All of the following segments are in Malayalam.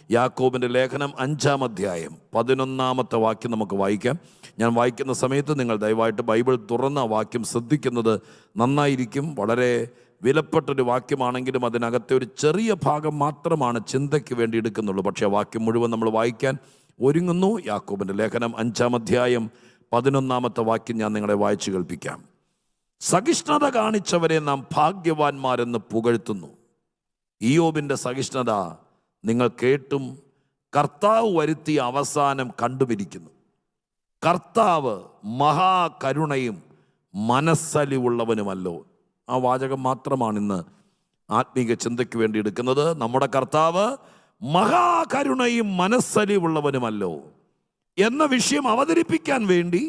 യാക്കോബിൻ്റെ ലേഖനം 5-ാം അധ്യായം 11-ാമത്തെ വാക്യം നമുക്ക് വായിക്കാം. ഞാൻ വായിക്കുന്ന സമയത്ത് നിങ്ങൾ ദയവായിട്ട് ബൈബിൾ തുറന്ന വാക്യം ശ്രദ്ധിക്കുന്നത് നന്നായിരിക്കും. വളരെ വിലപ്പെട്ടൊരു വാക്യമാണെങ്കിലും അതിനകത്തെ ഒരു ചെറിയ ഭാഗം മാത്രമാണ് ചിന്തയ്ക്ക് വേണ്ടി എടുക്കുന്നുള്ളൂ. പക്ഷേ വാക്യം മുഴുവൻ നമ്മൾ വായിക്കാൻ ഒരുങ്ങുന്നു. യാക്കോബിൻ്റെ ലേഖനം 5-ാം അധ്യായം 11-ാമത്തെ വാക്യം ഞാൻ നിങ്ങളെ വായിച്ചു കേൾപ്പിക്കാം. സഹിഷ്ണുത കാണിച്ചവരെ നാം ഭാഗ്യവാന്മാരെന്ന് പുകഴ്ത്തുന്നു. ഇയ്യോബിൻ്റെ സഹിഷ്ണുത നിങ്ങൾ കേട്ടും കർത്താവ് വരുത്തിയ അവസാനം കണ്ടുപിരിക്കുന്നു. കർത്താവ് മഹാകരുണയും മനസ്സലിവുള്ളവനുമല്ലോ. ആ വാചകം മാത്രമാണ് ഇന്ന് ആത്മീക ചിന്തയ്ക്ക് വേണ്ടി എടുക്കുന്നത്. നമ്മുടെ കർത്താവ് മഹാകരുണയും മനസ്സലിവുള്ളവനുമല്ലോ എന്ന വിഷയം അവതരിപ്പിക്കാൻ വേണ്ടി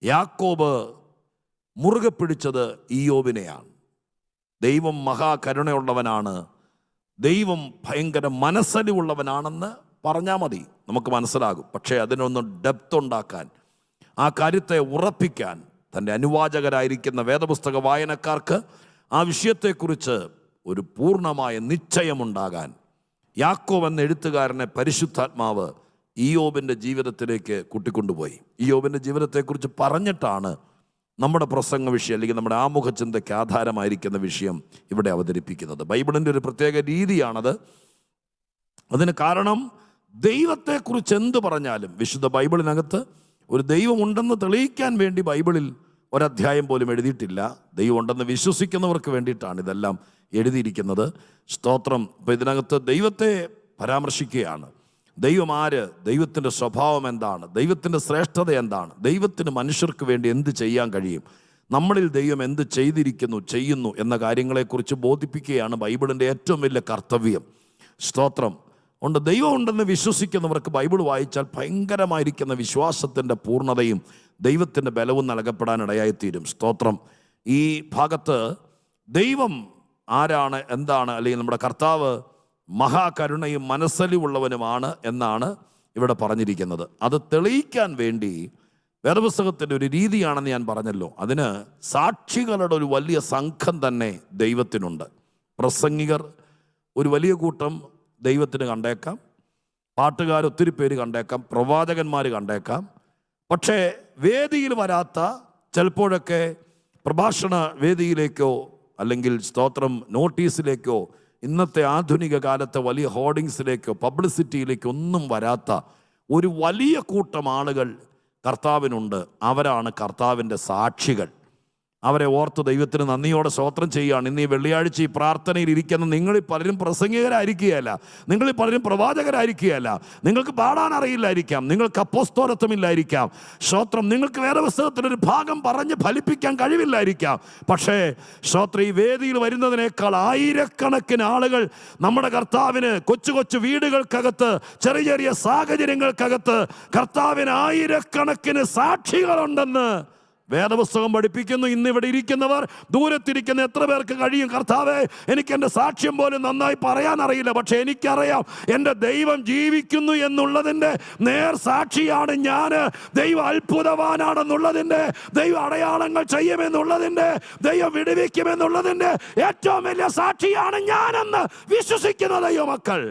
യാക്കോബ് മുറുകെ പിടിച്ചത് ഇയ്യോബിനെയാണ്. ദൈവം മഹാകരുണയുള്ളവനാണ്, ദൈവം ഭയങ്കര മനസ്സലിവുള്ളവനാണെന്ന് പറഞ്ഞാൽ മതി, നമുക്ക് മനസ്സിലാകും. പക്ഷേ അതിനൊന്ന് ഡെപ്ത് ഉണ്ടാക്കാൻ, ആ കാര്യത്തെ ഉറപ്പിക്കാൻ തൻ്റെ അനുവാചകരായിരിക്കുന്ന വേദപുസ്തക വായനക്കാർക്ക് ആ വിഷയത്തെക്കുറിച്ച് ഒരു പൂർണ്ണമായ നിശ്ചയമുണ്ടാകാൻ യാക്കോബ് എന്ന എഴുത്തുകാരനെ പരിശുദ്ധാത്മാവ് ഇയ്യോബിൻ്റെ ജീവിതത്തിലേക്ക് കൂട്ടിക്കൊണ്ടുപോയി. ഇയ്യോബിൻ്റെ ജീവിതത്തെക്കുറിച്ച് പറഞ്ഞിട്ടാണ് നമ്മുടെ പ്രസംഗ വിഷയം അല്ലെങ്കിൽ നമ്മുടെ ആമുഖ ചിന്തയ്ക്ക് ആധാരമായിരിക്കുന്ന വിഷയം ഇവിടെ അവതരിപ്പിക്കുന്നത്. ബൈബിളിൻ്റെ ഒരു പ്രത്യേക രീതിയാണത്. അതിന് കാരണം ദൈവത്തെക്കുറിച്ച് എന്ത് പറഞ്ഞാലും വിശുദ്ധ ബൈബിളിനകത്ത് ഒരു ദൈവമുണ്ടെന്ന് തെളിയിക്കാൻ വേണ്ടി ബൈബിളിൽ ഒരധ്യായം പോലും എഴുതിയിട്ടില്ല. ദൈവമുണ്ടെന്ന് വിശ്വസിക്കുന്നവർക്ക് വേണ്ടിയിട്ടാണ് ഇതെല്ലാം എഴുതിയിരിക്കുന്നത്. സ്തോത്രം. ഇപ്പോൾ ഇതിനകത്ത് ദൈവത്തെ പരാമർശിക്കുകയാണ്. ദൈവം ആര്, ദൈവത്തിൻ്റെ സ്വഭാവം എന്താണ്, ദൈവത്തിൻ്റെ ശ്രേഷ്ഠത എന്താണ്, ദൈവത്തിന് മനുഷ്യർക്ക് വേണ്ടി എന്ത് ചെയ്യാൻ കഴിയും, നമ്മളിൽ ദൈവം എന്ത് ചെയ്യുന്നു എന്ന കാര്യങ്ങളെക്കുറിച്ച് ബോധിപ്പിക്കുകയാണ് ബൈബിളിൻ്റെ ഏറ്റവും വലിയ കർത്തവ്യം. സ്തോത്രം. അതുകൊണ്ട് ദൈവം ഉണ്ടെന്ന് വിശ്വസിക്കുന്നവർക്ക് ബൈബിൾ വായിച്ചാൽ ഭയങ്കരമായിരിക്കുന്ന വിശ്വാസത്തിൻ്റെ പൂർണ്ണതയും ദൈവത്തിൻ്റെ ബലവും നൽകപ്പെടാനിടയായിത്തീരും. സ്തോത്രം. ഈ ഭാഗത്ത് ദൈവം ആരാണ്, എന്താണ്, അല്ലെങ്കിൽ നമ്മുടെ കർത്താവ് മഹാകരുണയും മനസ്സലിവുള്ളവനുമാണ് എന്നാണ് ഇവിടെ പറഞ്ഞിരിക്കുന്നത്. അത് തെളിയിക്കാൻ വേണ്ടി വേദപുസ്തകത്തിൻ്റെ ഒരു രീതിയാണെന്ന് ഞാൻ പറഞ്ഞല്ലോ. അതിന് സാക്ഷികളുടെ ഒരു വലിയ സംഘം തന്നെ ദൈവത്തിനുണ്ട്. പ്രസംഗികർ ഒരു വലിയ കൂട്ടം ദൈവത്തിന് കണ്ടേക്കാം, പാട്ടുകാർ ഒത്തിരി പേര് കണ്ടേക്കാം, പ്രവാചകന്മാർ കണ്ടേക്കാം. പക്ഷേ വേദിയിൽ വരാത്ത, ചിലപ്പോഴൊക്കെ പ്രഭാഷണ വേദിയിലേക്കോ അല്ലെങ്കിൽ സ്തോത്രം നോട്ടീസിലേക്കോ ഇന്നത്തെ ആധുനിക കാലത്തെ വലിയ ഹോർഡിങ്സിലേക്കോ പബ്ലിസിറ്റിയിലേക്കോ ഒന്നും വരാത്ത ഒരു വലിയ കൂട്ടം ആളുകൾ കർത്താവിനുണ്ട്. അവരാണ് കർത്താവിൻ്റെ സാക്ഷികൾ. അവരെ ഓർത്ത് ദൈവത്തിന് നന്ദിയോടെ സ്തോത്രം ചെയ്യുകയാണ്. ഇന്ന് ഈ വെള്ളിയാഴ്ച ഈ പ്രാർത്ഥനയിൽ ഇരിക്കുന്ന നിങ്ങളിൽ പലരും പ്രസംഗികരായിരിക്കുകയല്ല, നിങ്ങളിൽ പലരും പ്രവാചകരായിരിക്കുകയല്ല, നിങ്ങൾക്ക് പാടാൻ അറിയില്ലായിരിക്കാം, നിങ്ങൾക്ക് അപ്പോസ്തലത്വമില്ലായിരിക്കാം, സ്തോത്രം, നിങ്ങൾക്ക് വേദപുസ്തകത്തിലൊരു ഭാഗം പറഞ്ഞ് ഫലിപ്പിക്കാൻ കഴിവില്ലായിരിക്കാം. പക്ഷേ സ്തോത്രം, ഈ വേദിയിൽ വരുന്നതിനേക്കാൾ ആയിരക്കണക്കിന് ആളുകൾ നമ്മുടെ കർത്താവിന് കൊച്ചു കൊച്ചു വീടുകൾക്കകത്ത്, ചെറിയ ചെറിയ സാഹചര്യങ്ങൾക്കകത്ത് കർത്താവിന് ആയിരക്കണക്കിന് സാക്ഷികളുണ്ടെന്ന് വേദപുസ്തകം പഠിപ്പിക്കുന്നു. ഇന്നിവിടെ ഇരിക്കുന്നവർ, ദൂരത്തിരിക്കുന്ന എത്ര പേർക്ക് കഴിയും, കർത്താവേ എനിക്ക് എൻ്റെ സാക്ഷ്യം പോലും നന്നായി പറയാൻ അറിയില്ല, പക്ഷെ എനിക്കറിയാം എൻ്റെ ദൈവം ജീവിക്കുന്നു എന്നുള്ളതിൻ്റെ നേർ സാക്ഷിയാണ് ഞാൻ. ദൈവം അത്ഭുതവാനാണെന്നുള്ളതിൻ്റെ, ദൈവം അടയാളങ്ങൾ ചെയ്യുമെന്നുള്ളതിൻ്റെ, ദൈവം വിടുവിക്കുമെന്നുള്ളതിൻ്റെ ഏറ്റവും വലിയ സാക്ഷിയാണ് ഞാനെന്ന് വിശ്വസിക്കുന്ന ദൈവമക്കൾ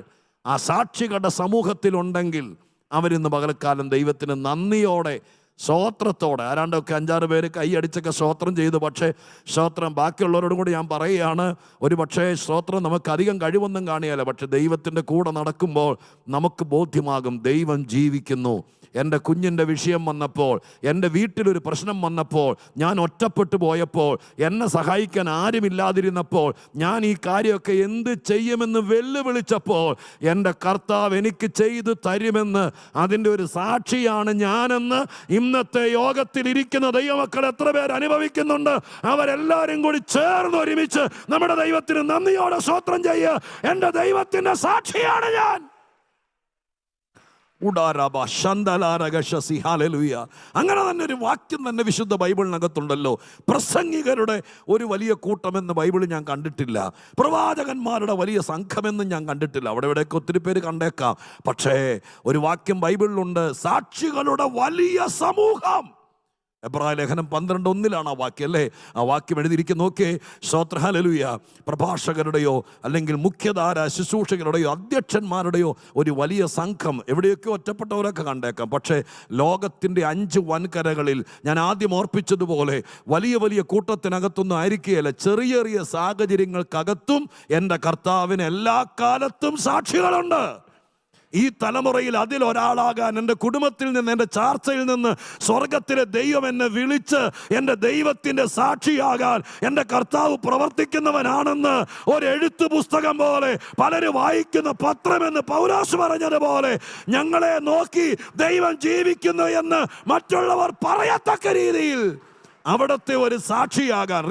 ആ സാക്ഷികളുടെ സമൂഹത്തിലുണ്ടെങ്കിൽ അവരിന്ന് പകൽക്കാലം ദൈവത്തിന് നന്ദിയോടെ സ്തോത്രത്തോടെ, ആരാണ്ടൊക്കെ 5-6 പേര് കൈയടിച്ചൊക്കെ സ്തോത്രം ചെയ്തു. പക്ഷേ സ്തോത്രം ബാക്കിയുള്ളവരോടും കൂടി ഞാൻ പറയുകയാണ്, ഒരു പക്ഷേ സ്തോത്രം നമുക്ക് അധികം കഴിവൊന്നും കാണിയല്ല, പക്ഷെ ദൈവത്തിൻ്റെ കൂടെ നടക്കുമ്പോൾ നമുക്ക് ബോധ്യമാകും ദൈവം ജീവിക്കുന്നു. എൻ്റെ കുഞ്ഞിൻ്റെ വിഷയം വന്നപ്പോൾ, എൻ്റെ വീട്ടിലൊരു പ്രശ്നം വന്നപ്പോൾ, ഞാൻ ഒറ്റപ്പെട്ടു പോയപ്പോൾ, എന്നെ സഹായിക്കാൻ ആരുമില്ലാതിരുന്നപ്പോൾ, ഞാൻ ഈ കാര്യമൊക്കെ എന്ത് ചെയ്യുമെന്ന് വെല്ലുവിളിച്ചപ്പോൾ എൻ്റെ കർത്താവ് എനിക്ക് ചെയ്തു തരുമെന്ന് അതിൻ്റെ ഒരു സാക്ഷിയാണ് ഞാനെന്ന് ഇന്നത്തെ യോഗത്തിൽ ഇരിക്കുന്ന ദൈവമക്കൾ എത്ര പേർ അനുഭവിക്കുന്നുണ്ട്? അവരെല്ലാവരും കൂടി ചേർന്ന് ഒരുമിച്ച് നമ്മുടെ ദൈവത്തിന് നന്ദിയോടെ സ്തോത്രം ചെയ്യുക. എൻ്റെ ദൈവത്തിൻ്റെ സാക്ഷിയാണ് ഞാൻ. അങ്ങനെ തന്നെ ഒരു വാക്യം തന്നെ വിശുദ്ധ ബൈബിളിനകത്തുണ്ടല്ലോ. പ്രസംഗികരുടെ ഒരു വലിയ കൂട്ടമെന്ന് ബൈബിളിൽ ഞാൻ കണ്ടിട്ടില്ല, പ്രവാചകന്മാരുടെ വലിയ സംഘമെന്നും ഞാൻ കണ്ടിട്ടില്ല. അവിടെ ഇവിടെയൊക്കെ ഒത്തിരി പേര് കണ്ടേക്കാം, പക്ഷേ ഒരു വാക്യം ബൈബിളിലുണ്ട്, സാക്ഷികളുടെ വലിയ സമൂഹം എബ്രായ ലേഖനം 12:1 ആ വാക്യം അല്ലേ? ആ വാക്യം എഴുതിയിരിക്കും, നോക്കിയേ. സ്തോത്രം, ഹല്ലേലൂയ. പ്രഭാഷകരുടെയോ അല്ലെങ്കിൽ മുഖ്യധാര ശുശ്രൂഷകരുടെയോ അധ്യക്ഷന്മാരുടെയോ ഒരു വലിയ സംഘം, എവിടെയൊക്കെ ഒറ്റപ്പെട്ടവരൊക്കെ കണ്ടേക്കാം, പക്ഷേ ലോകത്തിൻ്റെ 5 വൻകരകളിൽ ഞാൻ ആദ്യം ഓർപ്പിച്ചതുപോലെ വലിയ വലിയ കൂട്ടത്തിനകത്തൊന്നും ആയിരിക്കുകയില്ല. ചെറിയ ചെറിയ സാഹചര്യങ്ങൾക്കകത്തും എൻ്റെ കർത്താവിന് എല്ലാ കാലത്തും സാക്ഷികളുണ്ട്. ഈ തലമുറയിൽ അതിലൊരാളാകാൻ, എൻ്റെ കുടുംബത്തിൽ നിന്ന്, എൻ്റെ ചാർച്ചയിൽ നിന്ന് സ്വർഗത്തിലെ ദൈവം എന്നെ വിളിച്ച് എൻ്റെ ദൈവത്തിൻ്റെ സാക്ഷിയാകാൻ എൻ്റെ കർത്താവ് പ്രവർത്തിക്കുന്നവനാണെന്ന് ഒരു എഴുത്തു പുസ്തകം പോലെ, പലരും വായിക്കുന്ന പത്രമെന്ന് പൗലോസ് പറഞ്ഞതുപോലെ ഞങ്ങളെ നോക്കി ദൈവം ജീവിക്കുന്നു എന്ന് മറ്റുള്ളവർ പറയത്തക്ക രീതിയിൽ അവിടുത്തെ ഒരു സാക്ഷിയാകാൻ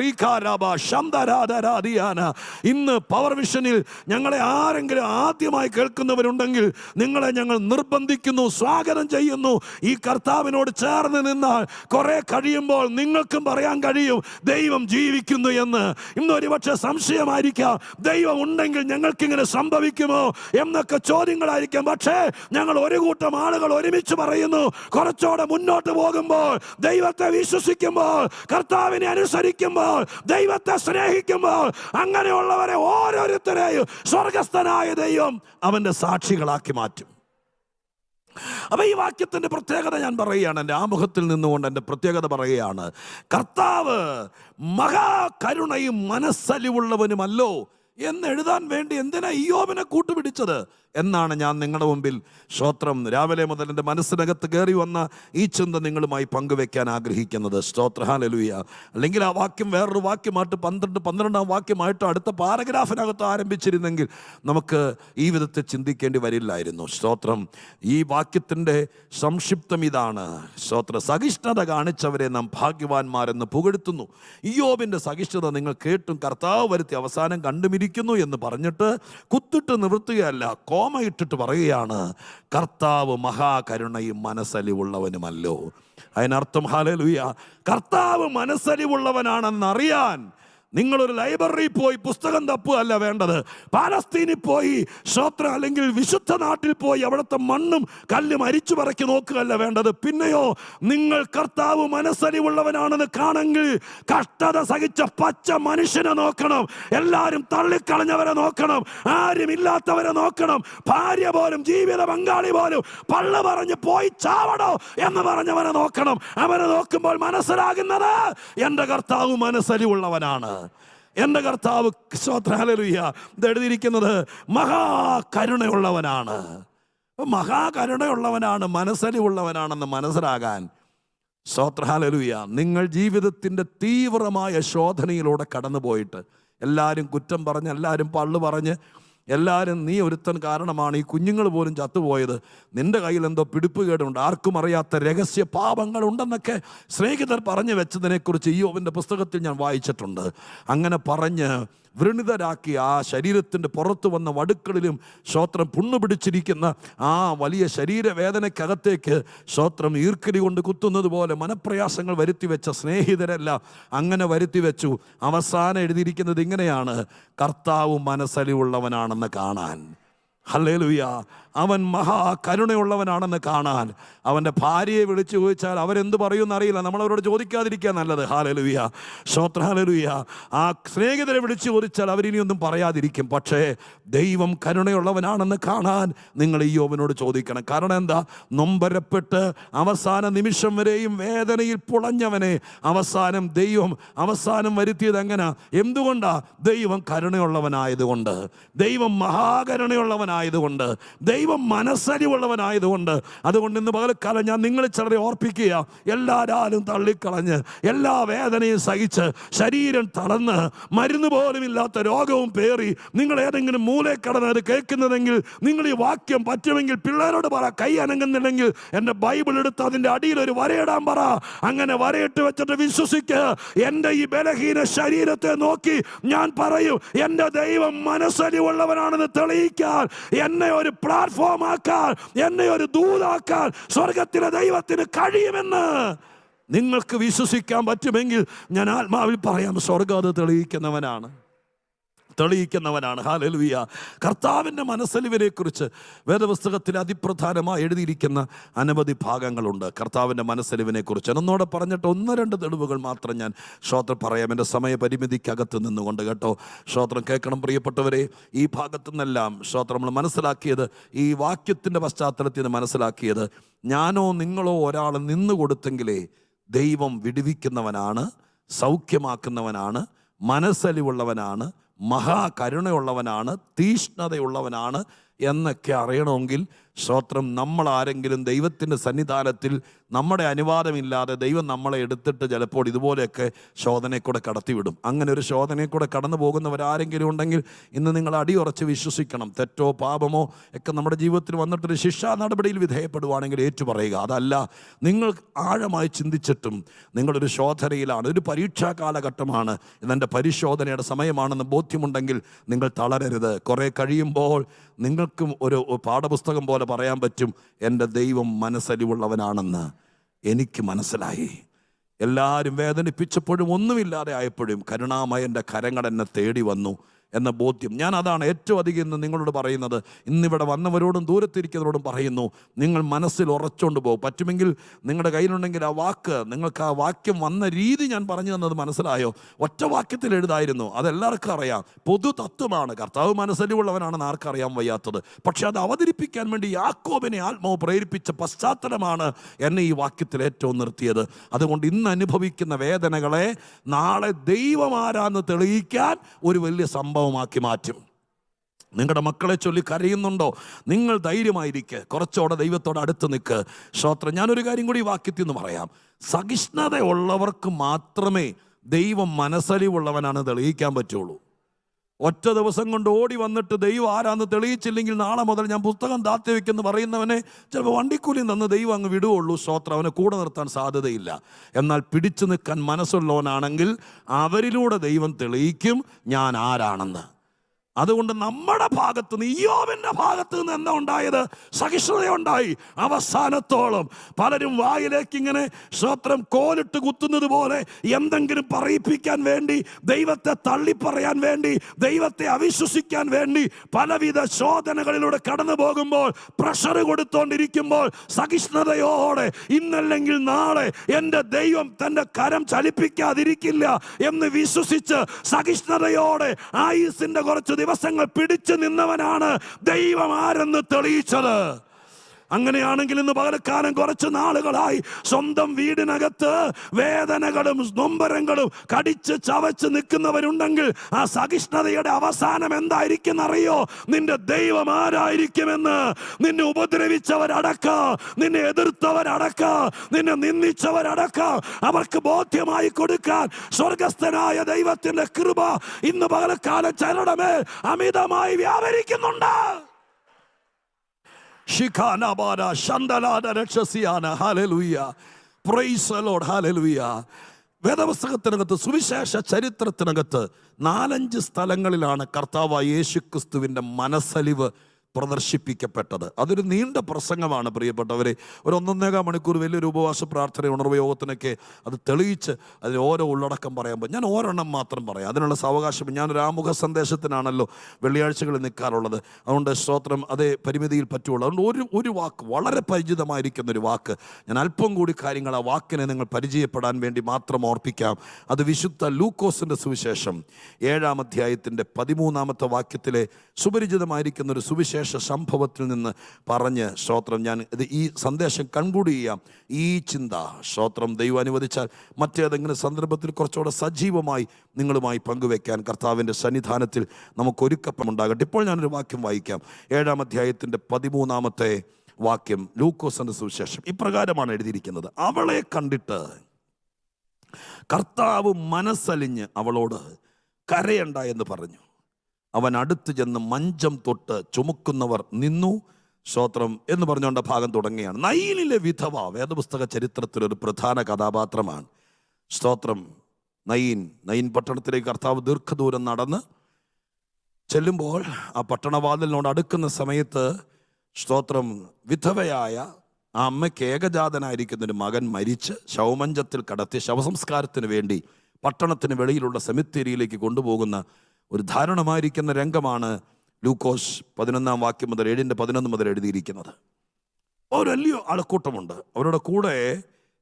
ഇന്ന് പവർ വിഷനിൽ ഞങ്ങളെ ആരെങ്കിലും ആദ്യമായി കേൾക്കുന്നവരുണ്ടെങ്കിൽ നിങ്ങളെ ഞങ്ങൾ നിർബന്ധിക്കുന്നു, സ്വാഗതം ചെയ്യുന്നു. ഈ കർത്താവിനോട് ചേർന്ന് നിന്നാൽ കുറെ കഴിയുമ്പോൾ നിങ്ങൾക്കും പറയാൻ കഴിയും ദൈവം ജീവിക്കുന്നു എന്ന്. ഇന്ന് ഒരുപക്ഷെ സംശയമായിരിക്കാം, ദൈവം ഉണ്ടെങ്കിൽ ഞങ്ങൾക്കിങ്ങനെ സംഭവിക്കുമോ എന്നൊക്കെ ചോദ്യങ്ങളായിരിക്കാം. പക്ഷേ ഞങ്ങൾ ഒരു കൂട്ടം ആളുകൾ ഒരുമിച്ച് പറയുന്നു, കുറച്ചുകൂടെ മുന്നോട്ട് പോകുമ്പോൾ, ദൈവത്തെ വിശ്വസിക്കുമ്പോൾ, കർത്താവിനെ അനുസരിക്കുമ്പോൾ, ദൈവത്തെ സ്നേഹിക്കുമ്പോൾ, അങ്ങനെയുള്ളവരെ ഓരോരുത്തരെയും സ്വർഗസ്ഥനായ ദൈവം അവന്റെ സാക്ഷികളാക്കി മാറ്റും. അപ്പൊ ഈ വാക്യത്തിന്റെ പ്രത്യേകത ഞാൻ പറയുകയാണ്, എൻ്റെ ആമുഖത്തിൽ നിന്നുകൊണ്ട് എൻ്റെ പ്രത്യേകത പറയുകയാണ്. കർത്താവ് മഹാകരുണയും മനസ്സലിവുള്ളവനുമല്ലോ എന്ന് എഴുതാൻ വേണ്ടി എന്തിനാ ഇയ്യോബിനെ കൂട്ടുപിടിച്ചത് എന്നാണ് ഞാൻ നിങ്ങളുടെ മുമ്പിൽ സ്തോത്രം രാവിലെ മുതൽ എൻ്റെ മനസ്സിനകത്ത് കയറി വന്ന ഈ ചിന്ത നിങ്ങളുമായി പങ്കുവെക്കാൻ ആഗ്രഹിക്കുന്നത്. സ്തോത്രം, ഹല്ലേലൂയ. അല്ലെങ്കിൽ ആ വാക്യം വേറൊരു വാക്യമായിട്ട് 12-12 വാക്യമായിട്ട് അടുത്ത പാരഗ്രാഫിനകത്ത് ആരംഭിച്ചിരുന്നെങ്കിൽ നമുക്ക് ഈ വിധത്തിൽ ചിന്തിക്കേണ്ടി വരില്ലായിരുന്നു. സ്തോത്രം. ഈ വാക്യത്തിൻ്റെ സംക്ഷിപ്തം ഇതാണ്. സ്തോത്രം. സഹിഷ്ണുത കാണിച്ചവരെ നാം ഭാഗ്യവാന്മാരെന്ന് പുകഴ്ത്തുന്നു. ഇയ്യോബിൻ്റെ സഹിഷ്ണുത നിങ്ങൾ കേട്ടും കർത്താവ് വരുത്തി അവസാനം കണ്ടുമിരിക്കുന്നു എന്ന് പറഞ്ഞിട്ട് കുത്തിട്ട് നിവൃത്തുകയല്ല, കോമയിട്ടിട്ട് പറയുകയാണ്, കർത്താവ് മഹാകരുണയും മനസ്സലിവുള്ളവനുമല്ലോ. അതിനർത്ഥം, ഹല്ലേലൂയ, കർത്താവ് മനസ്സലിവുള്ളവനാണെന്നറിയാൻ നിങ്ങളൊരു ലൈബ്രറിയിൽ പോയി പുസ്തകം തപ്പുകയല്ല വേണ്ടത്. പാലസ്തീനിൽ പോയി സ്തോത്രം അല്ലെങ്കിൽ വിശുദ്ധ നാട്ടിൽ പോയി അവിടുത്തെ മണ്ണും കല്ലും അരിച്ചു പറക്കി നോക്കുകയല്ല വേണ്ടത്. പിന്നെയോ നിങ്ങൾ കർത്താവ് മനസ്സലിവുള്ളവനാണെന്ന് കാണെങ്കിൽ കഷ്ടത സഹിച്ച പച്ച മനുഷ്യനെ നോക്കണം, എല്ലാവരും തള്ളിക്കളഞ്ഞവരെ നോക്കണം, ആരും ഇല്ലാത്തവരെ നോക്കണം, ഭാര്യ പോലും ജീവിത പങ്കാളി പോലും പള്ളു പറഞ്ഞ് പോയി ചാവടോ എന്ന് പറഞ്ഞവനെ നോക്കണം. അവനെ നോക്കുമ്പോൾ മനസ്സിലാകുന്നത് എൻ്റെ കർത്താവ് മനസ്സലിവുള്ളവനാണ്, എൻ്റെ കർത്താവ് സ്തോത്രം, ഹല്ലേലൂയ, ഇത് എഴുതിയിരിക്കുന്നത് മഹാകരുണയുള്ളവനാണ്. മഹാകരുണയുള്ളവനാണ്, മനസ്സലിവുള്ളവനാണെന്ന് മനസ്സിലാകാൻ സ്തോത്രം, ഹല്ലേലൂയ, നിങ്ങൾ ജീവിതത്തിൻ്റെ തീവ്രമായ ശോധനയിലൂടെ കടന്നുപോയിട്ട് എല്ലാവരും കുറ്റം പറഞ്ഞ്, എല്ലാവരും പള്ളു പറഞ്ഞ്, എല്ലാവരും നീ ഒരുത്തൻ കാരണമാണ് ഈ കുഞ്ഞുങ്ങൾ പോലും ചത്തുപോയത്, നിന്റെ കയ്യിൽ എന്തോ പിടിപ്പുകേടുണ്ട്, ആർക്കും അറിയാത്ത രഹസ്യ പാപങ്ങളുണ്ടെന്നൊക്കെ സ്നേഹിതർ പറഞ്ഞു വെച്ചതിനെക്കുറിച്ച് ഇയ്യോബിൻ്റെ പുസ്തകത്തിൽ ഞാൻ വായിച്ചിട്ടുണ്ട്. അങ്ങനെ പറഞ്ഞ് വ്രണിതരാക്കി ആ ശരീരത്തിൻ്റെ പുറത്തു വന്ന വടുക്കളിലും സ്തോത്രം പുണ്ണു പിടിച്ചിരിക്കുന്ന ആ വലിയ ശരീരവേദനയ്ക്കകത്തേക്ക് സ്തോത്രം ഈർക്കലി കൊണ്ട് കുത്തുന്നത് പോലെ മനപ്രയാസങ്ങൾ വരുത്തി വെച്ച സ്നേഹിതരെല്ലാം അങ്ങനെ വരുത്തി വെച്ചു. അവസാനം എഴുതിയിരിക്കുന്നത് ഇങ്ങനെയാണ്, കർത്താവ് മനസ്സലിവുള്ളവനാണെന്ന് കാണാൻ. ഹല്ലേലൂയ. അവൻ മഹാകരുണയുള്ളവനാണെന്ന് കാണാൻ. അവൻ്റെ ഭാര്യയെ വിളിച്ചു ചോദിച്ചാൽ അവരെന്ത് പറയുമെന്ന് അറിയില്ല, നമ്മളവരോട് ചോദിക്കാതിരിക്കുക നല്ലത്. ഹല്ലേലൂയ, സ്തോത്രം, ഹല്ലേലൂയ. ആ സ്നേഹിതരെ വിളിച്ചു ചോദിച്ചാൽ അവരിനിയൊന്നും പറയാതിരിക്കും. പക്ഷേ ദൈവം കരുണയുള്ളവനാണെന്ന് കാണാൻ നിങ്ങൾ ഇയ്യോബിനോട് ചോദിക്കണം. കാരണം എന്താ? നൊമ്പരപ്പെട്ട് അവസാന നിമിഷം വരെയും വേദനയിൽ പുളഞ്ഞവനെ അവസാനം ദൈവം വരുത്തിയത് എങ്ങനെ? എന്തുകൊണ്ടാ? ദൈവം കരുണയുള്ളവനായതുകൊണ്ട്, ദൈവം മഹാകരുണയുള്ളവനായതുകൊണ്ട്, ദൈവം മനസ്സലിവുള്ളവനായതുകൊണ്ട്. അതുകൊണ്ട് ഇന്ന് പകൽക്കാലം ഞാൻ നിങ്ങളെ ചിലരെ ഓർപ്പിക്കുക, എല്ലാവരും തള്ളിക്കളഞ്ഞ് എല്ലാ വേദനയും സഹിച്ച് ശരീരം തളർന്ന് മരുന്ന് പോലും ഇല്ലാത്ത രോഗവും പേറി നിങ്ങൾ ഏതെങ്കിലും മൂലയിൽ കടന്ന് അത് കേൾക്കുന്നതെങ്കിൽ നിങ്ങൾ ഈ വാക്യം പറ്റുമെങ്കിൽ പിള്ളേരോട് പറ, കൈ അനങ്ങുന്നില്ലെങ്കിൽ എൻ്റെ ബൈബിൾ എടുത്ത് അതിൻ്റെ അടിയിൽ ഒരു വരയിടാൻ പറ. അങ്ങനെ വരയിട്ട് വെച്ചിട്ട് വിശ്വസിക്കുക, എൻ്റെ ഈ ബലഹീന ശരീരത്തെ നോക്കി ഞാൻ പറയും, എൻ്റെ ദൈവം മനസ്സലിവുള്ളവനാണെന്ന് തെളിയിക്കാൻ, എന്നെ ഒരു പ്ലാറ്റ്ഫോം ആക്കാൻ, എന്നെ ഒരു ദൂതാക്കാൻ സ്വർഗത്തിലെ ദൈവത്തിന് കഴിയുമെന്ന് നിങ്ങൾക്ക് വിശ്വസിക്കാൻ പറ്റുമെങ്കിൽ ഞാൻ ആത്മാവിൽ പറയാം, സ്വർഗം അത് തെളിയിക്കുന്നവനാണ്. തെളിയിക്കുന്നവനാണ്. ഹല്ലേലൂയ. കർത്താവിൻ്റെ മനസ്സലിവിനെ കുറിച്ച് വേദപുസ്തകത്തിൽ അതിപ്രധാനമായി എഴുതിയിരിക്കുന്ന അനവധി ഭാഗങ്ങളുണ്ട്. കർത്താവിൻ്റെ മനസ്സലിവിനെ കുറിച്ച് എന്നോടെ പറഞ്ഞിട്ട് 1-2 തെളിവുകൾ മാത്രം ഞാൻ ശ്രോത്രം പറയാം, എൻ്റെ സമയപരിമിതിക്കകത്ത് നിന്നുകൊണ്ട് കേട്ടോ. ശ്രോത്രം കേൾക്കണം പ്രിയപ്പെട്ടവരെ. ഈ ഭാഗത്തു നിന്നെല്ലാം ശ്രോത്രം നമ്മൾ മനസ്സിലാക്കിയത്, ഈ വാക്യത്തിൻ്റെ പശ്ചാത്തലത്തിൽ നിന്ന് മനസ്സിലാക്കിയത്, ഞാനോ നിങ്ങളോ ഒരാൾ നിന്നു കൊടുത്തെങ്കിലേ ദൈവം വിടുവിക്കുന്നവനാണ്, സൗഖ്യമാക്കുന്നവനാണ്, മനസ്സലിവുള്ളവനാണ്, മഹാകരുണയുള്ളവനാണ്, തീഷ്ണതയുള്ളവനാണ് എന്നൊക്കെ അറിയണമെങ്കിൽ ശ്രോത്രം നമ്മൾ ആരെങ്കിലും ദൈവത്തിൻ്റെ സന്നിധാനത്തിൽ നമ്മുടെ അനുവാദമില്ലാതെ ദൈവം നമ്മളെ എടുത്തിട്ട് ചിലപ്പോൾ ഇതുപോലെയൊക്കെ ശോധനയെ കൂടെ കടത്തിവിടും. അങ്ങനെ ഒരു ശോധനയെ കൂടെ കടന്നു പോകുന്നവരാരെങ്കിലും ഉണ്ടെങ്കിൽ ഇന്ന് നിങ്ങൾ അടിയുറച്ച് വിശ്വസിക്കണം. തെറ്റോ പാപമോ ഒക്കെ നമ്മുടെ ജീവിതത്തിൽ വന്നിട്ടൊരു ശിക്ഷാ നടപടിയിൽ വിധേയപ്പെടുവാണെങ്കിൽ ഏറ്റുപറയുക. അതല്ല, നിങ്ങൾ ആഴമായി ചിന്തിച്ചിട്ടും നിങ്ങളൊരു ശോധനയിലാണ്, ഒരു പരീക്ഷാ കാലഘട്ടമാണ്, ഇതെൻ്റെ പരിശോധനയുടെ സമയമാണെന്ന് ബോധ്യമുണ്ടെങ്കിൽ നിങ്ങൾ തളരരുത്. കുറേ കഴിയുമ്പോൾ നിങ്ങൾക്കും ഒരു പാഠപുസ്തകം പോലെ പറയാൻ പറ്റും, എൻ്റെ ദൈവം മനസ്സലിവുള്ളവനാണെന്ന് എനിക്ക് മനസ്സിലായി. എല്ലാവരും വേദനിപ്പിച്ചപ്പോഴും ഒന്നുമില്ലാതെ ആയപ്പോഴും കരുണാമയൻ്റെ കരങ്ങൾ എന്നെ തേടി വന്നു എന്ന ബോധ്യം. ഞാൻ അതാണ് ഏറ്റവും അധികം ഇന്ന് നിങ്ങളോട് പറയുന്നത്. ഇന്നിവിടെ വന്നവരോടും ദൂരത്തിരിക്കുന്നവരോടും പറയുന്നു, നിങ്ങൾ മനസ്സിൽ ഉറച്ചുകൊണ്ട് പോകും. പറ്റുമെങ്കിൽ നിങ്ങളുടെ കയ്യിലുണ്ടെങ്കിൽ ആ വാക്ക്, നിങ്ങൾക്ക് ആ വാക്യം വന്ന രീതി ഞാൻ പറഞ്ഞു തന്നത് മനസ്സിലായോ? ഒറ്റ വാക്യത്തിൽ എഴുതായിരുന്നു, അതെല്ലാവർക്കും അറിയാം. പൊതു തത്വമാണ്. കർത്താവ് മനസ്സലിവുള്ളവനാണെന്ന് ആർക്കറിയാൻ വയ്യാത്തത്. പക്ഷെ അത് അവതരിപ്പിക്കാൻ വേണ്ടി യാക്കോബിനെ ആത്മാവ് പ്രേരിപ്പിച്ച പശ്ചാത്തലമാണ് എന്നെ ഈ വാക്യത്തിൽ ഏറ്റവും നിർത്തിയത്. അതുകൊണ്ട് ഇന്ന് അനുഭവിക്കുന്ന വേദനകളെ നാളെ ദൈവം ആരാന്ന് തെളിയിക്കാൻ ഒരു വലിയ സംഭവമാക്കി മാറ്റും. നിങ്ങളുടെ മക്കളെ ചൊല്ലി കരയുന്നുണ്ടോ? നിങ്ങൾ ധൈര്യമായിരിക്കുക, കുറച്ചുകൂടെ ദൈവത്തോട് അടുത്ത് നിൽക്ക്. ശ്രോത്രം, ഞാനൊരു കാര്യം കൂടി ഈ വാക്യത്തിൽ നിന്ന് പറയാം. സഹിഷ്ണുതയുള്ളവർക്ക് മാത്രമേ ദൈവം മനസ്സലിവുള്ളവനാണ് തെളിയിക്കാൻ പറ്റുള്ളൂ. ഒറ്റ ദിവസം കൊണ്ട് ഓടി വന്നിട്ട് ദൈവം ആരാന്ന് തെളിയിച്ചില്ലെങ്കിൽ നാളെ മുതൽ ഞാൻ പുസ്തകം താത്തി വയ്ക്കെന്ന് പറയുന്നവനെ ചിലപ്പോൾ വണ്ടിക്കൂലി തന്ന് ദൈവം അങ്ങ് വിടുകയുള്ളൂ. ശ്രോത്രം, അവനെ കൂടെ നിർത്താൻ സാധ്യതയില്ല. എന്നാൽ പിടിച്ചു നിൽക്കാൻ മനസ്സുള്ളവനാണെങ്കിൽ അവരിലൂടെ ദൈവം തെളിയിക്കും ഞാൻ ആരാണെന്ന്. അതുകൊണ്ട് നമ്മുടെ ഭാഗത്ത് നിന്ന്, ഇയ്യോബിന്റെ ഭാഗത്ത് നിന്ന് എന്താ ഉണ്ടായത്? സഹിഷ്ണുതയുണ്ടായി. അവസാനത്തോളം പലരും വായിലേക്ക് ഇങ്ങനെ ശ്രോത്രം കോലിട്ട് കുത്തുന്നത് പോലെ എന്തെങ്കിലും പറയിപ്പിക്കാൻ വേണ്ടി, ദൈവത്തെ തള്ളിപ്പറയാൻ വേണ്ടി, ദൈവത്തെ അവിശ്വസിക്കാൻ വേണ്ടി പലവിധ ശോധനകളിലൂടെ കടന്നു പോകുമ്പോൾ, പ്രഷർ കൊടുത്തോണ്ടിരിക്കുമ്പോൾ സഹിഷ്ണുതയോടെ ഇന്നല്ലെങ്കിൽ നാളെ എൻ്റെ ദൈവം തൻ്റെ കരം ചലിപ്പിക്കാതിരിക്കില്ല എന്ന് വിശ്വസിച്ച് സഹിഷ്ണുതയോടെ ആയുസിന്റെ കുറച്ച് ദിവസങ്ങൾ പിടിച്ചു നിന്നവനാണ് ദൈവം ആരെന്ന് തെളിയിച്ചത്. അങ്ങനെയാണെങ്കിൽ ഇന്ന് പകൽക്കാലം കുറച്ച് നാളുകളായി സ്വന്തം വീടിനകത്ത് വേദനകളും നൊമ്പരങ്ങളും കടിച്ച് ചവച്ച് നിൽക്കുന്നവരുണ്ടെങ്കിൽ ആ സഹിഷ്ണുതയുടെ അവസാനം എന്തായിരിക്കും അറിയോ? നിന്റെ ദൈവം ആരായിരിക്കുമെന്ന്. നിന്നെ ഉപദ്രവിച്ചവരടക്കം, നിന്നെ എതിർത്തവരടക്കം, നിന്നെ നിന്ദിച്ചവരടക്കം അവർക്ക് ബോധ്യമായി കൊടുക്കാൻ സ്വർഗസ്ഥനായ ദൈവത്തിന്റെ കൃപ ഇന്ന് പകൽക്കാലം ചിലരുടെ മേൽ അമിതമായി വ്യാപരിക്കുന്നുണ്ട്. വേദപുസ്തകത്തിനകത്ത്, സുവിശേഷ ചരിത്രത്തിനകത്ത് 4-5 സ്ഥലങ്ങളിലാണ് കർത്താവായ യേശുക്രിസ്തുവിൻ്റെ മനസ്സലിവ് പ്രദർശിപ്പിക്കപ്പെട്ടത്. അതൊരു നീണ്ട പ്രസംഗമാണ് പ്രിയപ്പെട്ടവരെ. ഒരു 1.5 മണിക്കൂർ വലിയൊരു ഉപവാസ പ്രാർത്ഥന ഉണർവ് യോഗത്തിനൊക്കെ അത് തെളിയിച്ച് അതിൽ ഓരോ ഉള്ളടക്കം പറയുമ്പോൾ ഞാൻ ഒരെണ്ണം മാത്രം പറയാം. അതിനുള്ള സാവകാശം, ഞാനൊരു ആമുഖ സന്ദേശത്തിനാണല്ലോ വെള്ളിയാഴ്ചകളിൽ നിൽക്കാറുള്ളത്. അതുകൊണ്ട് സ്തോത്രം അതേ പരിമിതിയിൽ പറ്റുള്ളൂ. അതുകൊണ്ട് ഒരു വാക്ക്, വളരെ പരിചിതമായിരിക്കുന്നൊരു വാക്ക്, ഞാൻ അല്പം കൂടി കാര്യങ്ങൾ ആ വാക്കിനെ നിങ്ങൾ പരിചയപ്പെടാൻ വേണ്ടി മാത്രം ഓർപ്പിക്കാം. അത് വിശുദ്ധ ലൂക്കോസിൻ്റെ സുവിശേഷം 7-ാം അധ്യായത്തിൻ്റെ 13-ാമത്തെ വാക്യത്തിലെ സുപരിചിതമായിരിക്കുന്ന ഒരു സുവിശേഷ സംഭവത്തിൽ നിന്ന് പറഞ്ഞ് ശ്രോത്രം ഞാൻ ഈ സന്ദേശം കൺക്ലൂഡ് ചെയ്യാം. ഈ ചിന്ത ശ്രോത്രം ദൈവം അനുവദിച്ചാൽ മറ്റേതെങ്കിലും സന്ദർഭത്തിൽ കുറച്ചുകൂടെ സജീവമായി നിങ്ങളുമായി പങ്കുവെക്കാൻ കർത്താവിൻ്റെ സന്നിധാനത്തിൽ നമുക്കൊരുക്കമുണ്ടാകട്ടെ. ഇപ്പോൾ ഞാനൊരു വാക്യം വായിക്കാം. 7-ാം അധ്യായത്തിൻ്റെ 13-ാമത്തെ വാക്യം, ലൂക്കോസിന്റെ സുവിശേഷം ഇപ്രകാരമാണ് എഴുതിയിരിക്കുന്നത്. അവളെ കണ്ടിട്ട് കർത്താവ് മനസ്സലിഞ്ഞ് അവളോട് കരയണ്ട എന്ന് പറഞ്ഞു. അവൻ അടുത്ത് ചെന്ന് മഞ്ചം തൊട്ട് ചുമക്കുന്നവർ നിന്നു. സ്തോത്രം എന്ന് പറഞ്ഞുകൊണ്ട് ഭാഗം തുടങ്ങിയാണ്. നയീനിലെ വിധവ വേദപുസ്തക ചരിത്രത്തിലൊരു പ്രധാന കഥാപാത്രമാണ്. സ്തോത്രം, നയീൻ പട്ടണത്തിലേക്ക് കർത്താവ് ദീർഘദൂരം നടന്ന് ചെല്ലുമ്പോൾ ആ പട്ടണവാതിലിനോട് അടുക്കുന്ന സമയത്ത് സ്തോത്രം വിധവയായ ആ അമ്മയ്ക്ക് ഏകജാതനായിരിക്കുന്നൊരു മകൻ മരിച്ച് ശവമഞ്ചത്തിൽ കടത്തി ശവസംസ്കാരത്തിന് വേണ്ടി പട്ടണത്തിന് വെളിയിലുള്ള സെമിത്തേരിയിലേക്ക് കൊണ്ടുപോകുന്ന ഒരു ധാരണമായിരിക്കുന്ന രംഗമാണ് ലൂക്കോസ് 11 വാക്യം മുതൽ 7:11 മുതൽ എഴുതിയിരിക്കുന്നത്. ഒരു വലിയ ആൾക്കൂട്ടമുണ്ട്. അവരുടെ കൂടെ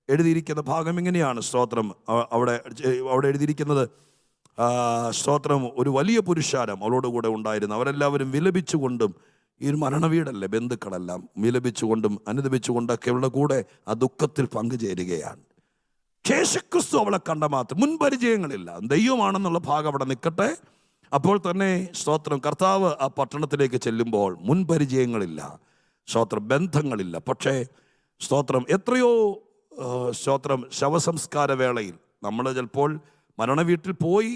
എഴുതിയിരിക്കുന്ന ഭാഗം ഇങ്ങനെയാണ്. സ്തോത്രം. അവിടെ എഴുതിയിരിക്കുന്നത്, സ്തോത്രം, ഒരു വലിയ പുരുഷാരം അവളോട് കൂടെ ഉണ്ടായിരുന്നു. അവരെല്ലാവരും വിലപിച്ചുകൊണ്ടും, ഈ ഒരു മരണവീടല്ലേ, ബന്ധുക്കളെല്ലാം വിലപിച്ചുകൊണ്ടും അനുദപിച്ചുകൊണ്ടൊക്കെ അവളുടെ കൂടെ ആ ദുഃഖത്തിൽ പങ്കുചേരുകയാണ്. യേശുക്രിസ്തു അവളെ കണ്ട മാത്രം, മുൻപരിചയങ്ങളില്ല, ദൈവമാണെന്നുള്ള ഭാഗം അവിടെ നിൽക്കട്ടെ. അപ്പോൾ തന്നെ സ്തോത്രം, കർത്താവ് ആ പട്ടണത്തിലേക്ക് ചെല്ലുമ്പോൾ മുൻപരിചയങ്ങളില്ല, സ്തോത്രം, ബന്ധങ്ങളില്ല. പക്ഷേ സ്തോത്രം, എത്രയോ സ്തോത്രം, ശവസംസ്കാര വേളയിൽ നമ്മൾ ചിലപ്പോൾ മരണവീട്ടിൽ പോയി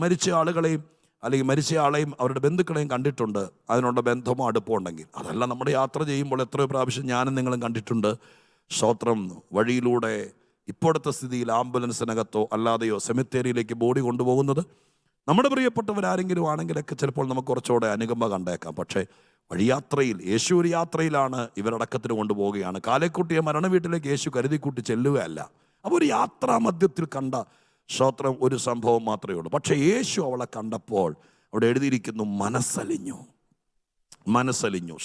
മരിച്ച ആളുകളെയും അല്ലെങ്കിൽ മരിച്ച ആളെയും അവരുടെ ബന്ധുക്കളെയും കണ്ടിട്ടുണ്ട്, അതിനുള്ള ബന്ധമോ അടുപ്പമോ ഉണ്ടെങ്കിൽ. അതല്ല, നമ്മുടെ യാത്ര ചെയ്യുമ്പോൾ എത്രയോ പ്രാവശ്യം ഞാനും നിങ്ങളും കണ്ടിട്ടുണ്ട്. സ്തോത്രം, വഴിയിലൂടെ ഇപ്പോഴത്തെ സ്ഥിതിയിൽ ആംബുലൻസിനകത്തോ അല്ലാതെയോ സെമിത്തേരിയിലേക്ക് ബോഡി കൊണ്ടുപോകുന്നത് നമ്മുടെ പ്രിയപ്പെട്ടവരാരെങ്കിലും ആണെങ്കിലൊക്കെ ചിലപ്പോൾ നമുക്ക് കുറച്ചുകൂടെ അനുകമ്പ കണ്ടേക്കാം. പക്ഷേ വഴിയാത്രയിൽ, യേശു ഒരു യാത്രയിലാണ്, ഇവരടക്കത്തിന് കൊണ്ടുപോവുകയാണ്. കാലേക്കുട്ടിയെ മരണവീട്ടിലേക്ക് യേശു കരുതിക്കൂട്ടി ചെല്ലുകയല്ല. അപ്പോൾ ഒരു യാത്രാ മധ്യത്തിൽ കണ്ട സ്തോത്രം ഒരു സംഭവം മാത്രമേ ഉള്ളൂ. പക്ഷേ യേശു അവളെ കണ്ടപ്പോൾ അവിടെ എഴുതിയിരിക്കുന്നു, മനസ്സലിഞ്ഞു.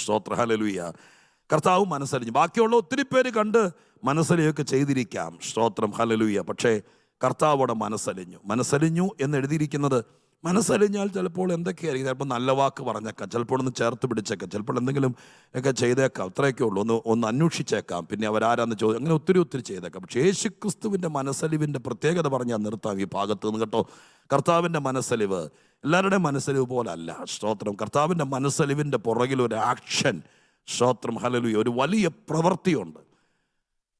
സ്തോത്ര, ഹല്ലേലൂയ. കർത്താവ് മനസ്സലിഞ്ഞു. ബാക്കിയുള്ള ഒത്തിരി പേര് കണ്ട് മനസ്സലിയൊക്കെ ചെയ്തിരിക്കാം. സ്തോത്രം, ഹല്ലേലൂയ. പക്ഷേ കർത്താവ് അവിടെ മനസ്സലിഞ്ഞു എന്ന് എഴുതിയിരിക്കുന്നത്, മനസ്സലിഞ്ഞാൽ ചിലപ്പോൾ എന്തൊക്കെയായിരിക്കും, ചിലപ്പോൾ നല്ല വാക്ക് പറഞ്ഞേക്കാം, ചിലപ്പോൾ ഒന്ന് ചേർത്ത് പിടിച്ചേക്കാം, ചിലപ്പോൾ എന്തെങ്കിലും ഒക്കെ ചെയ്തേക്കാം. അത്രയൊക്കെ ഉള്ളൂ. ഒന്ന് അന്വേഷിച്ചേക്കാം, പിന്നെ അവരാരാന്ന് ചോദിക്കും, അങ്ങനെ ഒത്തിരി ചെയ്തേക്കാം. പക്ഷേ യേശുക്രിസ്തുവിൻ്റെ മനസ്സലിവിൻ്റെ പ്രത്യേകത പറഞ്ഞാൽ നിർത്താം ഈ ഭാഗത്ത് നിന്ന് കേട്ടോ. കർത്താവിൻ്റെ മനസ്സലിവ് എല്ലാവരുടെയും മനസ്സലിവ് പോലല്ല. സ്തോത്രം. കർത്താവിൻ്റെ മനസ്സലിവിൻ്റെ പുറകിൽ ഒരു ആക്ഷൻ, സ്തോത്രം, ഹല്ലേലൂയ, ഒരു വലിയ പ്രവൃത്തിയുണ്ട്.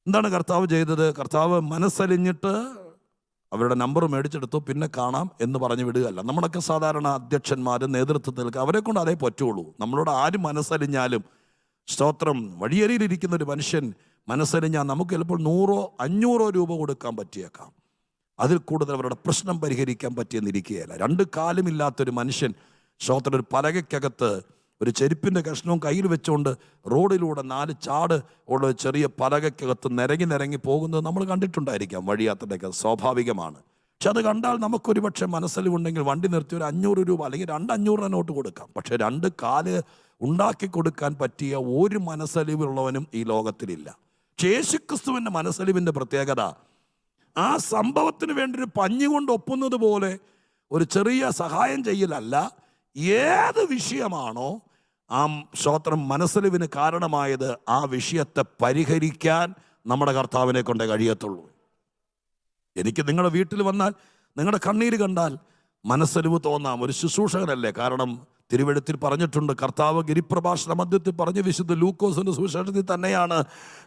എന്താണ് കർത്താവ് ചെയ്തത്? കർത്താവ് മനസ്സലിഞ്ഞിട്ട് അവരുടെ നമ്പർ മേടിച്ചെടുത്തു, പിന്നെ കാണാം എന്ന് പറഞ്ഞു വിടുകയല്ല. നമ്മളൊക്കെ സാധാരണ അധ്യക്ഷന്മാർ, നേതൃത്വത്തിൽ അവരെ കൊണ്ട് അതേ പറ്റുള്ളൂ. നമ്മളോട് ആരും മനസ്സലിഞ്ഞാലും, സ്തോത്രം, വഴിയരിയിലിരിക്കുന്ന ഒരു മനുഷ്യൻ മനസ്സലിഞ്ഞാൽ നമുക്ക് ചിലപ്പോൾ 100-500 രൂപ കൊടുക്കാൻ പറ്റിയേക്കാം. അതിൽ കൂടുതൽ അവരുടെ പ്രശ്നം പരിഹരിക്കാൻ പറ്റിയെന്നിരിക്കുകയല്ല. 2 കാലുമില്ലാത്തൊരു മനുഷ്യൻ, സ്തോത്രം, ഒരു പലകയ്ക്കകത്ത് ഒരു ചെരുപ്പിൻ്റെ കഷ്ണവും കയ്യിൽ വെച്ചുകൊണ്ട് റോഡിലൂടെ 4 ചാട് ഉള്ള ചെറിയ പലകയ്ക്കകത്ത് നിരങ്ങി പോകുന്നത് നമ്മൾ കണ്ടിട്ടുണ്ടായിരിക്കാം. വഴിയാത്രയൊക്കെ സ്വാഭാവികമാണ്. പക്ഷെ അത് കണ്ടാൽ നമുക്കൊരു പക്ഷേ മനസ്സലിവുണ്ടെങ്കിൽ വണ്ടി നിർത്തി ഒരു 500 രൂപ അല്ലെങ്കിൽ 2 500 നോട്ട് കൊടുക്കാം. പക്ഷെ 2 കാല് ഉണ്ടാക്കി കൊടുക്കാൻ പറ്റിയ ഒരു മനസ്സലിവുള്ളവനും ഈ ലോകത്തിലില്ല. യേശുക്രിസ്തുവിൻ്റെ മനസ്സലിവിൻ്റെ പ്രത്യേകത, ആ സംഭവത്തിന് വേണ്ടി ഒരു പഞ്ഞി കൊണ്ട് ഒപ്പുന്നത് പോലെ ഒരു ചെറിയ സഹായം ചെയ്യലല്ല. ഏത് വിഷയമാണോ ആ സ്തോത്രം മനസ്സലിവിന് കാരണമായത്, ആ വിഷയത്തെ പരിഹരിക്കാൻ നമ്മുടെ കർത്താവിനെ കൊണ്ടേ കഴിയത്തുള്ളൂ. എനിക്ക് നിങ്ങളുടെ വീട്ടിൽ വന്നാൽ, നിങ്ങളുടെ കണ്ണീര് കണ്ടാൽ മനസ്സലിവ് തോന്നാം. ഒരു ശുശ്രൂഷകനല്ലേ. കാരണം തിരുവെഴുത്തിൽ പറഞ്ഞിട്ടുണ്ട്, കർത്താവ് ഗിരിപ്രഭാഷണ മധ്യത്തിൽ പറഞ്ഞ വിശുദ്ധ ലൂക്കോസിന്റെ സുവിശേഷത്തിൽ തന്നെയാണ്.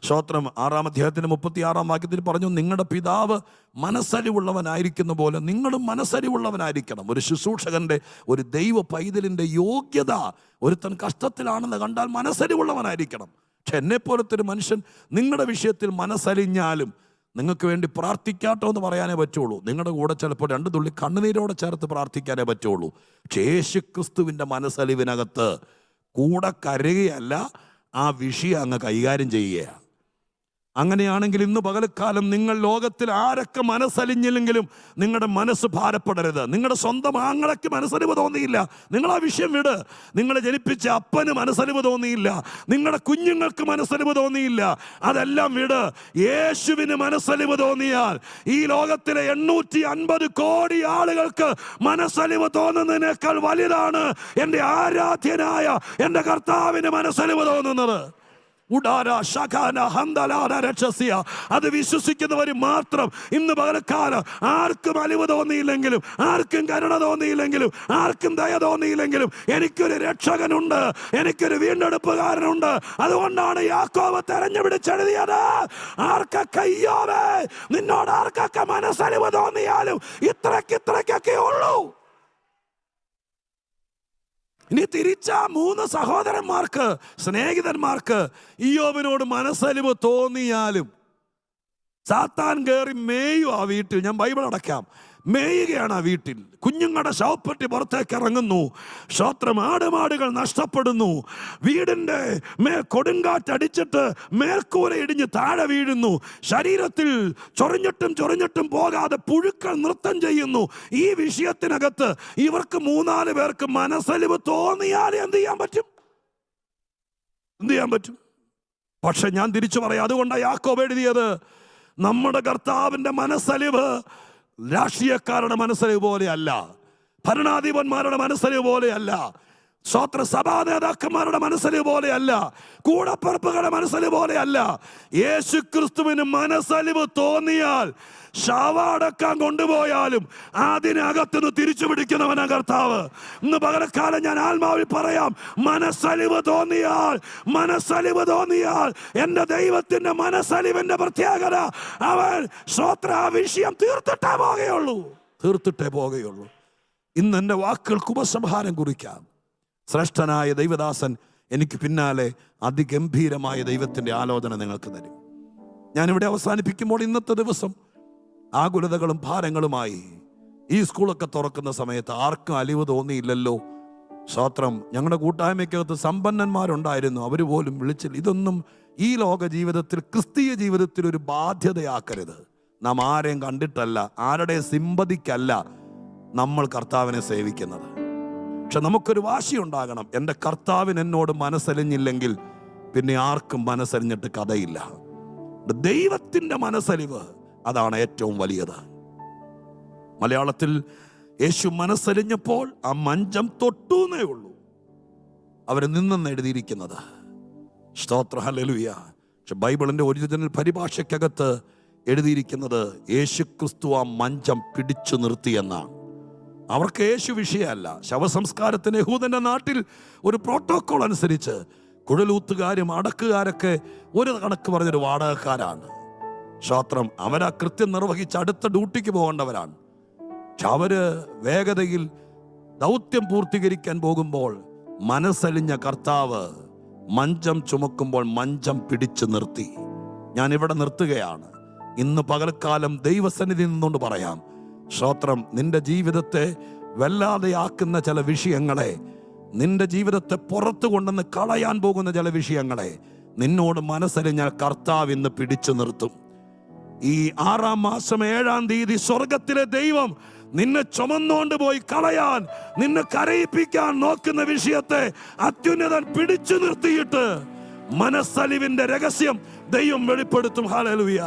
സ്തോത്രം, 6-ാം അധ്യായത്തിന് 36-ാം വാക്യത്തിൽ പറഞ്ഞു, നിങ്ങളുടെ പിതാവ് മനസ്സലിവുള്ളവനായിരിക്കുന്ന പോലെ നിങ്ങളും മനസ്സലിവുള്ളവനായിരിക്കണം. ഒരു ശുശ്രൂഷകന്റെ, ഒരു ദൈവ പൈതലിൻ്റെ യോഗ്യത, ഒരുത്തൻ കഷ്ടത്തിലാണെന്ന് കണ്ടാൽ മനസ്സലിവുള്ളവനായിരിക്കണം. പക്ഷെ എന്നെപ്പോലത്തെ ഒരു മനുഷ്യൻ നിങ്ങളുടെ വിഷയത്തിൽ മനസ്സലിഞ്ഞാലും നിങ്ങൾക്ക് വേണ്ടി പ്രാർത്ഥിക്കാട്ടോ എന്ന് പറയാനേ പറ്റുള്ളൂ. നിങ്ങളുടെ കൂടെ ചിലപ്പോൾ 2 തുള്ളി കണ്ണുനീരോടെ ചേർത്ത് പ്രാർത്ഥിക്കാനേ പറ്റുള്ളൂ. പക്ഷേ യേശുക്രിസ്തുവിൻ്റെ മനസ്സലിവിനകത്ത് കൂടെ കരയുകയല്ല, ആ വിഷയം അങ്ങ് കൈകാര്യം ചെയ്യുകയാണ്. അങ്ങനെയാണെങ്കിൽ ഇന്ന് പകൽക്കാലം നിങ്ങൾ ലോകത്തിൽ ആരൊക്കെ മനസ്സലിഞ്ഞില്ലെങ്കിലും നിങ്ങളുടെ മനസ്സ് ഭാരപ്പെടരുത്. നിങ്ങളുടെ സ്വന്തം ആങ്ങളയ്ക്ക് മനസ്സലിവ് തോന്നിയില്ല, നിങ്ങൾ ആ വിഷയം വിട്. നിങ്ങളെ ജനിപ്പിച്ച അപ്പന് മനസ്സലിവ് തോന്നിയില്ല, നിങ്ങളുടെ കുഞ്ഞുങ്ങൾക്ക് മനസ്സലിവ് തോന്നിയില്ല, അതെല്ലാം വിട്. യേശുവിന് മനസ്സലിവ് തോന്നിയാൽ ഈ ലോകത്തിലെ 850 കോടി ആളുകൾക്ക് മനസ്സലിവ് തോന്നുന്നതിനേക്കാൾ വലുതാണ് എൻ്റെ ആരാധ്യനായ എൻ്റെ കർത്താവിന് മനസ്സലിവ് തോന്നുന്നത്. അത് വിശ്വസിക്കുന്നവർ മാത്രം. ഇന്ന് പകൽക്കാലം ആർക്കും അലിവ് തോന്നിയില്ലെങ്കിലും, ആർക്കും കരുണ തോന്നിയില്ലെങ്കിലും, ആർക്കും ദയ തോന്നിയില്ലെങ്കിലും എനിക്കൊരു രക്ഷകനുണ്ട്, എനിക്കൊരു വീണ്ടെടുപ്പുകാരനുണ്ട്. അതുകൊണ്ടാണ് യാക്കോബ് തെരഞ്ഞുപിടിച്ചെഴുതിയത്, ആർക്കൊക്കെ അയ്യോവേ നിന്നോട് ആർക്കൊക്കെ മനസ്സലിവ് തോന്നിയാലും ഇത്രയ്ക്കൊക്കെ ഉള്ളൂ. ഇനി തിരിച്ച 3 സഹോദരന്മാർക്ക്, സ്നേഹിതന്മാർക്ക് ഇയ്യോബിനോട് മനസ്സലിവ് തോന്നിയാലും സാത്താൻ കയറി മേയും ആ വീട്ടിൽ. ഞാൻ ബൈബിൾ അടയ്ക്കാം. മേയുകയാണ് ആ വീട്ടിൽ. കുഞ്ഞുങ്ങളുടെ ശവപ്പെട്ടി പുറത്തേക്ക് ഇറങ്ങുന്നു. സ്തോത്രം. ആടുമാടുകൾ നഷ്ടപ്പെടുന്നു. വീടിൻ്റെ കൊടുങ്കാറ്റടിച്ചിട്ട് മേൽക്കൂര ഇടിഞ്ഞ് താഴെ വീഴുന്നു. ശരീരത്തിൽ ചൊറിഞ്ഞിട്ടും പോകാതെ പുഴുക്കൾ നൃത്തം ചെയ്യുന്നു. ഈ വിഷയത്തിനകത്ത് ഇവർക്ക് 3-4 പേർക്ക് മനസ്സലിവ് തോന്നിയാൽ എന്ത് ചെയ്യാൻ പറ്റും? പക്ഷെ ഞാൻ തിരിച്ചു പറയാം, അതുകൊണ്ടാണ് യാക്കോബ് എഴുതിയത്, നമ്മുടെ കർത്താവിൻ്റെ മനസ്സലിവ് രാഷ്ട്രീയക്കാരുടെ മനസ്സലിവ് പോലെയല്ല, ഭരണാധിപന്മാരുടെ മനസ്സലിവ് പോലെയല്ല, സഭാ നേതാക്കന്മാരുടെ മനസ്സലിവ് പോലെയല്ല, കൂടപ്പറപ്പുകളുടെ മനസ്സലിവ് പോലെയല്ല. യേശു ക്രിസ്തുവിന് മനസ്സലിവ് തോന്നിയാൽ ശവമടക്കാൻ കൊണ്ടുപോയാലും അതിനകത്തുനിന്ന് തിരിച്ചു പിടിക്കുന്നവനാ കർത്താവ്. ഇന്ന് പകരക്കാലം ഞാൻ ആത്മാവിൽ പറയാം, മനസ്സലിവ് തോന്നിയാൽ എൻ്റെ ദൈവത്തിന്റെ മനസ്സലിവിന്റെ പ്രത്യേകത, അവൻ ആ വിഷയം തീർത്തിട്ടേ പോകുകയുള്ളൂ. ഇന്ന് എൻ്റെ വാക്കുകൾക്ക് ഉപസംഹാരം കുറിക്കാം. ശ്രേഷ്ഠനായ ദൈവദാസൻ എനിക്ക് പിന്നാലെ അതിഗംഭീരമായ ദൈവത്തിന്റെ ആലോചന നിങ്ങൾക്ക് തരും. ഞാനിവിടെ അവസാനിപ്പിക്കുമ്പോൾ ഇന്നത്തെ ദിവസം ആകുലതകളും ഭാരങ്ങളുമായി ഈ സ്കൂളൊക്കെ തുറക്കുന്ന സമയത്ത് ആർക്കും അലിവ് തോന്നിയില്ലല്ലോ. സ്തോത്രം. ഞങ്ങളുടെ കൂട്ടായ്മയ്ക്കകത്ത് സമ്പന്നന്മാരുണ്ടായിരുന്നു, അവർ പോലും വിളിച്ചില്ല. ഇതൊന്നും ഈ ലോക ജീവിതത്തിൽ, ക്രിസ്തീയ ജീവിതത്തിൽ ഒരു ബാധ്യതയാക്കരുത്. നാം ആരെയും കണ്ടിട്ടല്ല, ആരുടെ സിമ്പതിക്കല്ല നമ്മൾ കർത്താവിനെ സേവിക്കുന്നത്. പക്ഷെ നമുക്കൊരു വാശിയുണ്ടാകണം. എൻ്റെ കർത്താവിന് എന്നോട് മനസ്സലിഞ്ഞില്ലെങ്കിൽ പിന്നെ ആർക്കും മനസ്സലിഞ്ഞിട്ട് കഥയില്ല. ദൈവത്തിൻ്റെ മനസ്സലിവ്, അതാണ് ഏറ്റവും വലിയത്. മലയാളത്തിൽ യേശു മനസ്സലിഞ്ഞപ്പോൾ ആ മഞ്ചം തൊട്ടൂന്നേ ഉള്ളൂ അവർ നിന്നെന്ന് എഴുതിയിരിക്കുന്നത്. സ്തോത്ര, ഹല്ലേലൂയ. പക്ഷെ ബൈബിളിന്റെ ഒറിജിനൽ പരിഭാഷയ്ക്കകത്ത് എഴുതിയിരിക്കുന്നത് യേശു ക്രിസ്തു ആ മഞ്ചം പിടിച്ചു നിർത്തിയെന്നാണ്. അവർക്ക് യേശു വിഷയമല്ല. ശവസംസ്കാരത്തിന് യഹൂദന്റെ നാട്ടിൽ ഒരു പ്രോട്ടോകോൾ അനുസരിച്ച് കുഴലൂത്തുകാരും അടക്കുകാരൊക്കെ ഒരു കണക്ക് പറഞ്ഞൊരു വാടകക്കാരാണ്. സ്തോത്രം. അവരാ കൃത്യം നിർവഹിച്ച് അടുത്ത ഡ്യൂട്ടിക്ക് പോകേണ്ടവരാണ്. പക്ഷെ അവര് വേഗതയിൽ ദൗത്യം പൂർത്തീകരിക്കാൻ പോകുമ്പോൾ മനസ്സലിഞ്ഞ കർത്താവ് മഞ്ചം ചുമക്കുമ്പോൾ മഞ്ചം പിടിച്ചു നിർത്തി. ഞാൻ ഇവിടെ നിർത്തുകയാണ്. ഇന്ന് പകൽക്കാലം ദൈവസന്നിധി നിന്നുകൊണ്ട് പറയാം, സ്തോത്രം, നിന്റെ ജീവിതത്തെ വല്ലാതെയാക്കുന്ന ചില വിഷയങ്ങളെ, നിന്റെ ജീവിതത്തെ പുറത്തു കൊണ്ടുവന്ന് കളയാൻ പോകുന്ന ചില വിഷയങ്ങളെ നിന്നോട് മനസ്സലിഞ്ഞാൽ കർത്താവ് ഇന്ന് പിടിച്ചു നിർത്തും. ഈ 6-ാം മാസം 7-ാം തീയതി സ്വർഗത്തിലെ ദൈവം നിന്നെ ചുമന്നുകൊണ്ട് പോയി കളയാൻ, നിന്നെ കരയിപ്പിക്കാൻ നോക്കുന്ന വിഷയത്തെ അത്യുന്നതൻ പിടിച്ചു നിർത്തിയിട്ട് മനസ്സലിവിന്റെ രഹസ്യം ദൈവം വെളിപ്പെടുത്തും. ഹല്ലേലൂയ.